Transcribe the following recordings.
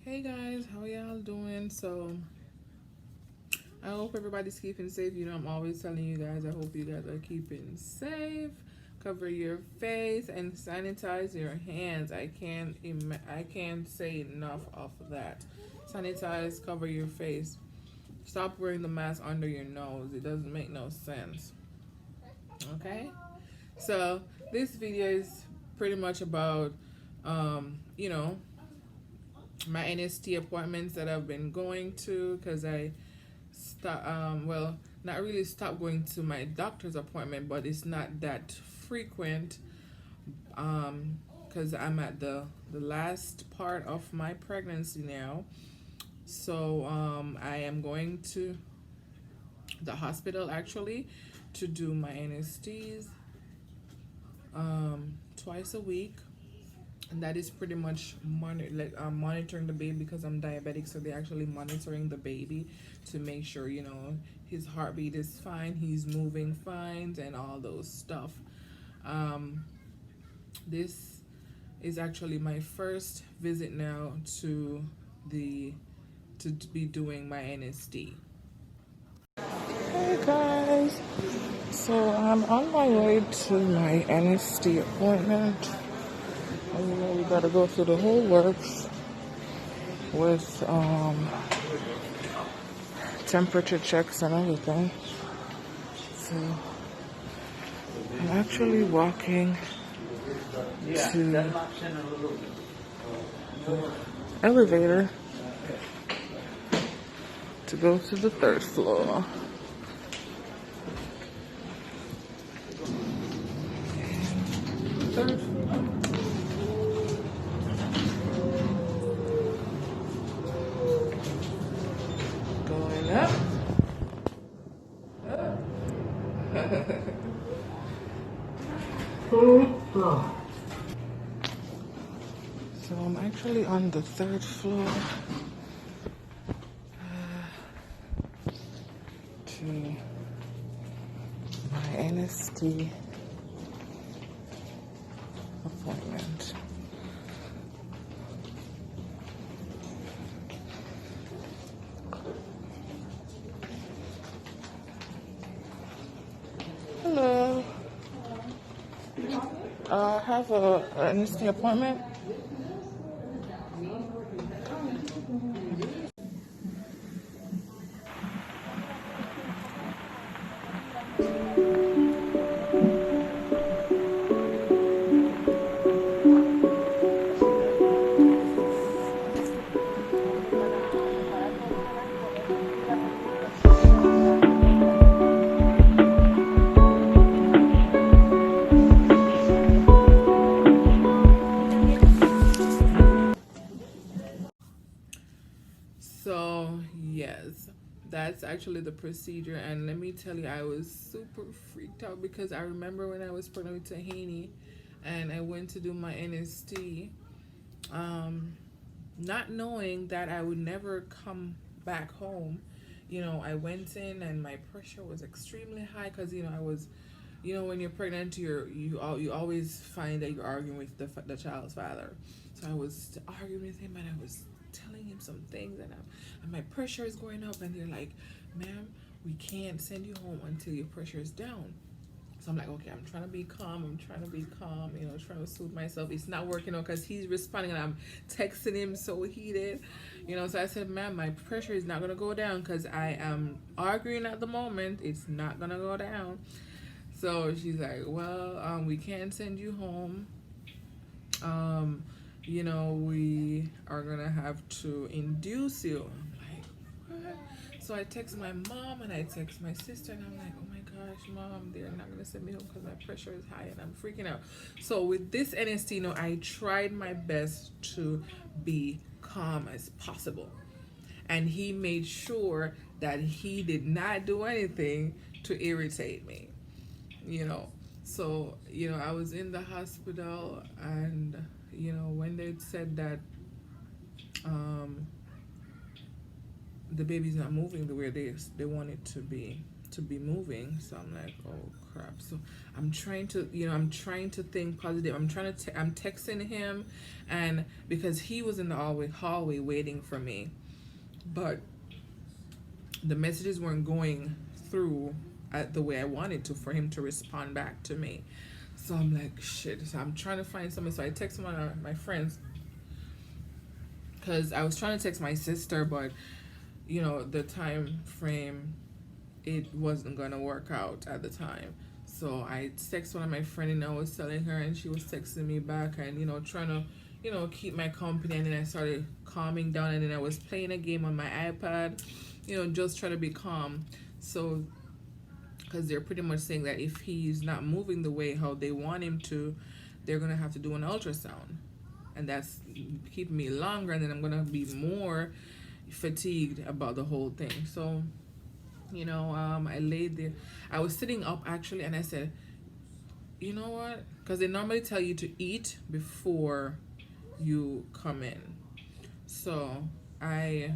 Hey guys, how y'all doing? So I hope everybody's keeping safe. I'm always telling you guys, I hope you guys are keeping safe. Cover your face and sanitize your hands. I can't say enough of that. Sanitize, cover your face. Stop wearing the mask under your nose. It doesn't make no sense. Okay? So this video is pretty much about um, you know, my NST appointments that I've been going to, because I not really stopped going to my doctor's appointment, but it's not that frequent, because I'm at the last part of my pregnancy now. So I am going to the hospital actually to do my NSTs twice a week, and that is pretty much monitoring the baby because I'm diabetic. So they're actually monitoring the baby to make sure his heartbeat is fine, he's moving fine, and all those stuff. This is actually my first visit now the to be doing my NSD. Hey guys, so I'm on my way to my NSD appointment. And we gotta go through the whole works with temperature checks and everything. So I'm actually walking to the elevator to go to the third floor. Third floor. Going up. So I'm actually on the third floor to my NST appointment. Hello. I have an NST appointment. So, yes, that's actually the procedure. And let me tell you, I was super freaked out because I remember when I was pregnant with Tahini and I went to do my NST, not knowing that I would never come back home. I went in and my pressure was extremely high because, I was, when you're pregnant, you always find that you're arguing with the child's father. So I was arguing with him and I was telling him some things, and my pressure is going up, and they're like, "Ma'am, we can't send you home until your pressure is down." So I'm like, okay, I'm trying to be calm. Trying to soothe myself. It's not working out because he's responding and I'm texting him so heated. So I said, "Ma'am, my pressure is not going to go down because I am arguing at the moment. It's not going to go down." So she's like, "Well, we can't send you home. We are going to have to induce you." I'm like, "What?" So I text my mom and I text my sister, and I'm like, "Oh my gosh, Mom, they're not gonna send me home because my pressure is high and I'm freaking out." So with this NST, I tried my best to be calm as possible, and he made sure that he did not do anything to irritate me. So I was in the hospital, and when they said that the baby's not moving the way they want it to be, to be moving. So I'm like, oh crap. So I'm trying to, I'm trying to think positive. I'm texting him, and because he was in the hallway waiting for me, but the messages weren't going through the way I wanted to for him to respond back to me. So I'm like, shit. So I'm trying to find something. So I text one of my friends, because I was trying to text my sister, but the time frame, it wasn't gonna work out at the time. So I texted one of my friends, and I was telling her, and she was texting me back, and trying to keep my company. And then I started calming down, and then I was playing a game on my iPad, just trying to be calm. So because they're pretty much saying that if he's not moving the way how they want him to, they're gonna have to do an ultrasound, and that's keeping me longer, and then I'm gonna be more fatigued about the whole thing. So I laid there. I was sitting up actually, and I said, you know what, because they normally tell you to eat before you come in. So I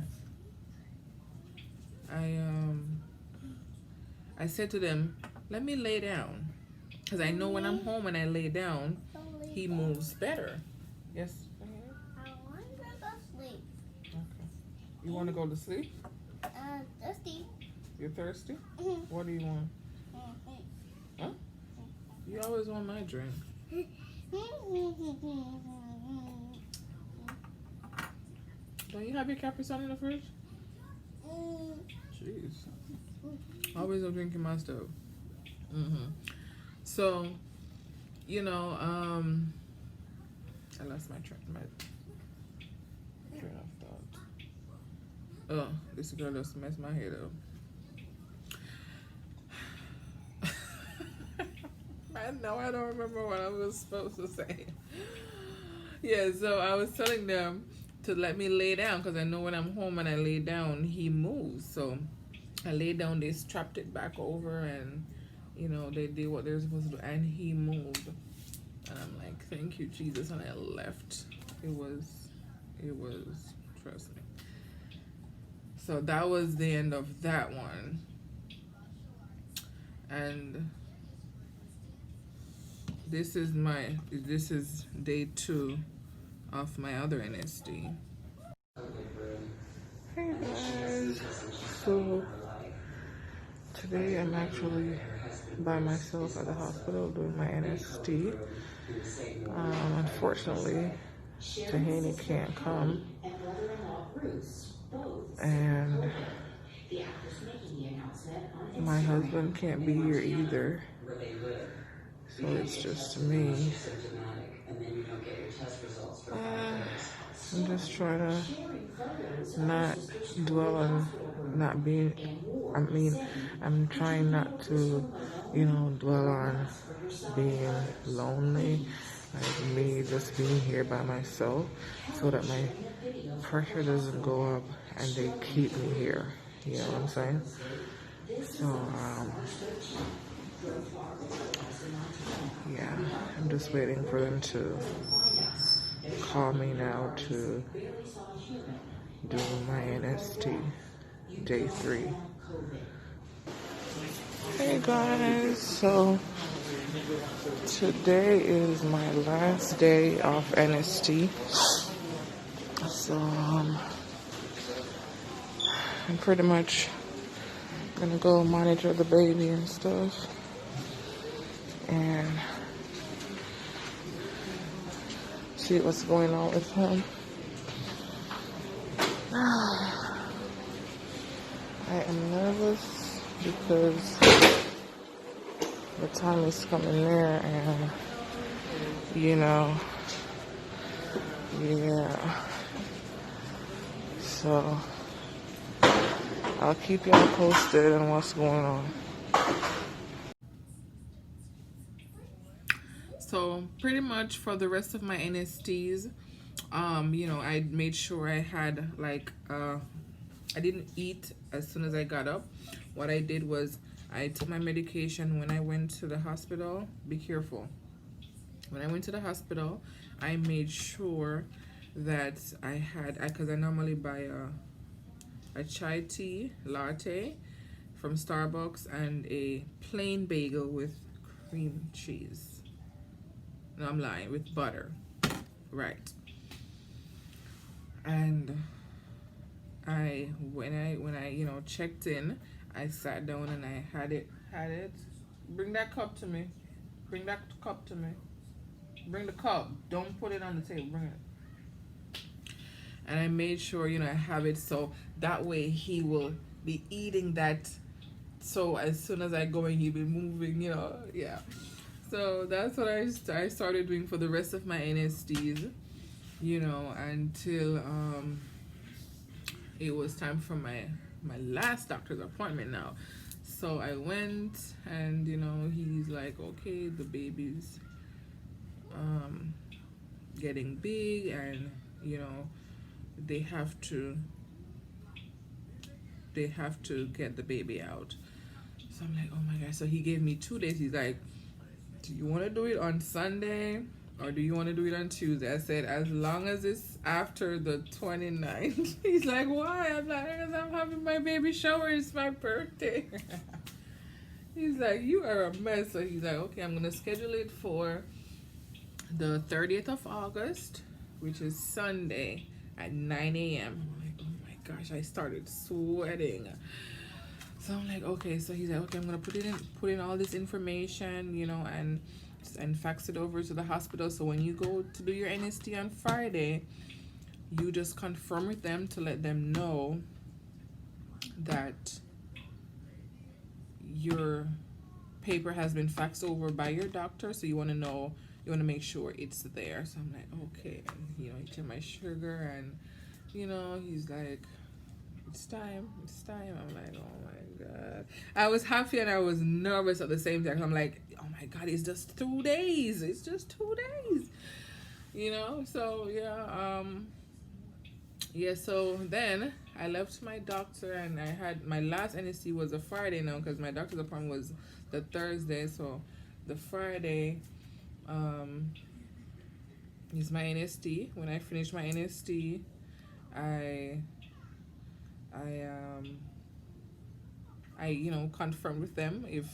said to them, let me lay down, because I know when I'm home and I lay down, he moves better. Yes. I want to go to sleep. Okay. You want to go to sleep? Thirsty. You're thirsty? Mm-hmm. What do you want? Huh? You always want my drink. Don't you have your Capri Sun in the fridge? Jeez. Always I'm drinking my stuff. So, I lost my train of thought. Oh, this girl just messed my head up. Now I don't remember what I was supposed to say. Yeah, so I was telling them to let me lay down, because I know when I'm home and I lay down, he moves. So I lay down, they strapped it back over, and they did what they're supposed to do, and he moved. And I'm like, thank you, Jesus. And I left. It was trust me. So that was the end of that one. And this is day 2 of my other NSD. Hey guys, so today I'm actually by myself at the hospital doing my NSD. Unfortunately, Tahani can't come, and my husband can't be here either, so it's just me. I'm just trying to not dwell on not being, I'm trying not to, dwell on being lonely, like me just being here by myself, so that my pressure doesn't go up and they keep me here. You know what I'm saying? So, yeah, I'm just waiting for them to call me now to do my NST, day 3. Hey guys, so today is my last day of NST. So I'm pretty much gonna go monitor the baby and stuff, and see what's going on with him. I am nervous because the time is coming near, and yeah. So I'll keep y'all posted on what's going on. So pretty much for the rest of my NSTs, I made sure I had I didn't eat as soon as I got up. What I did was I took my medication when I went to the hospital. Be careful. When I went to the hospital, I made sure that I had, because I normally buy a chai tea latte from Starbucks and a plain bagel with cream cheese. No, I'm lying, with butter. Right. And when I checked in, I sat down and I had it. Bring that cup to me. Bring that cup to me. Bring the cup. Don't put it on the table. Bring it. And I made sure, I have it so that way he will be eating that. So as soon as I go in, he'll be moving, yeah. So that's what I started doing for the rest of my NSDs, until it was time for my last doctor's appointment now. So I went and, he's like, okay, the baby's getting big and, they have to get the baby out. So I'm like, oh my gosh. So he gave me 2 days. He's like, do you want to do it on Sunday or do you want to do it on Tuesday? I said, as long as it's after the 29th. He's like, why? I'm like, because I'm having my baby shower. It's my birthday. He's like, you are a mess. So he's like, okay, I'm going to schedule it for the 30th of August, which is Sunday at 9 a.m. I'm like, oh my gosh, I started sweating. So I'm like, okay. So he's like, okay, I'm gonna put in all this information, and fax it over to the hospital. So when you go to do your NST on Friday, you just confirm with them to let them know that your paper has been faxed over by your doctor. So you want to make sure it's there. So I'm like, okay. And, he took my sugar and, he's like, it's time. I'm like, oh my God. I was happy and I was nervous at the same time. I'm like, oh my God, it's just 2 days. It's just 2 days. So yeah. So then I left my doctor and I had my last NSC was a Friday now because my doctor's appointment was the Thursday. So the Friday is my NST. When I finished my NST, I confirmed with them if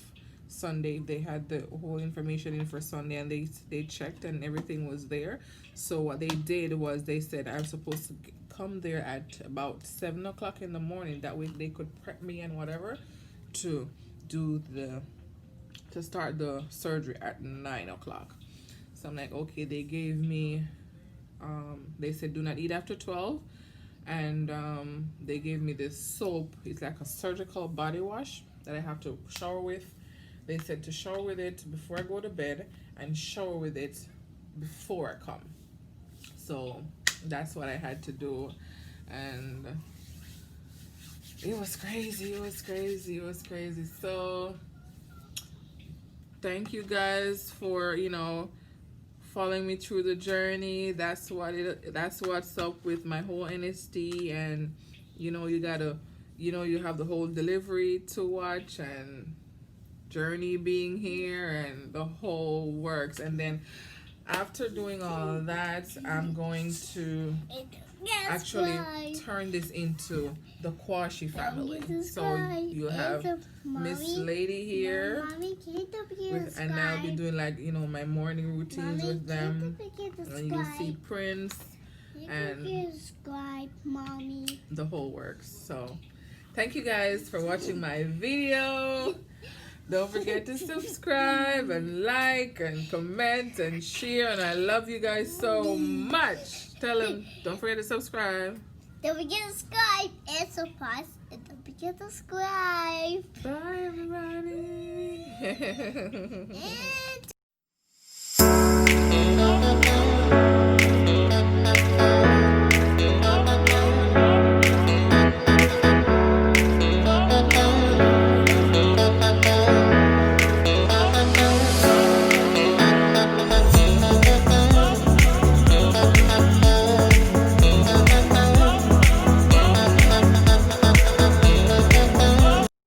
Sunday they had the whole information in for Sunday and they checked and everything was there. So what they did was they said I'm supposed to come there at about 7 o'clock in the morning. That way they could prep me and whatever to start the surgery at 9 o'clock. So I'm like, okay. They gave me they said do not eat after 12. And they gave me this soap. It's like a surgical body wash that I have to shower with. They said to shower with it before I go to bed and shower with it before I come. So that's what I had to do. And it was crazy. So thank you guys for, following me through the journey. That's what's up with my whole NSD. And you gotta you have the whole delivery to watch and journey being here and the whole works. And then after doing all that, I'm going to actually turn this into the Kwashi family. So you have Miss Lady here, and I'll be doing my morning routines with them. And you see Prince and the whole works. So thank you guys for watching my video. Don't forget to subscribe and like and comment and share. And I love you guys so much. Tell them, don't forget to subscribe. Don't forget to subscribe and surprise. And don't forget to subscribe. Bye, everybody. And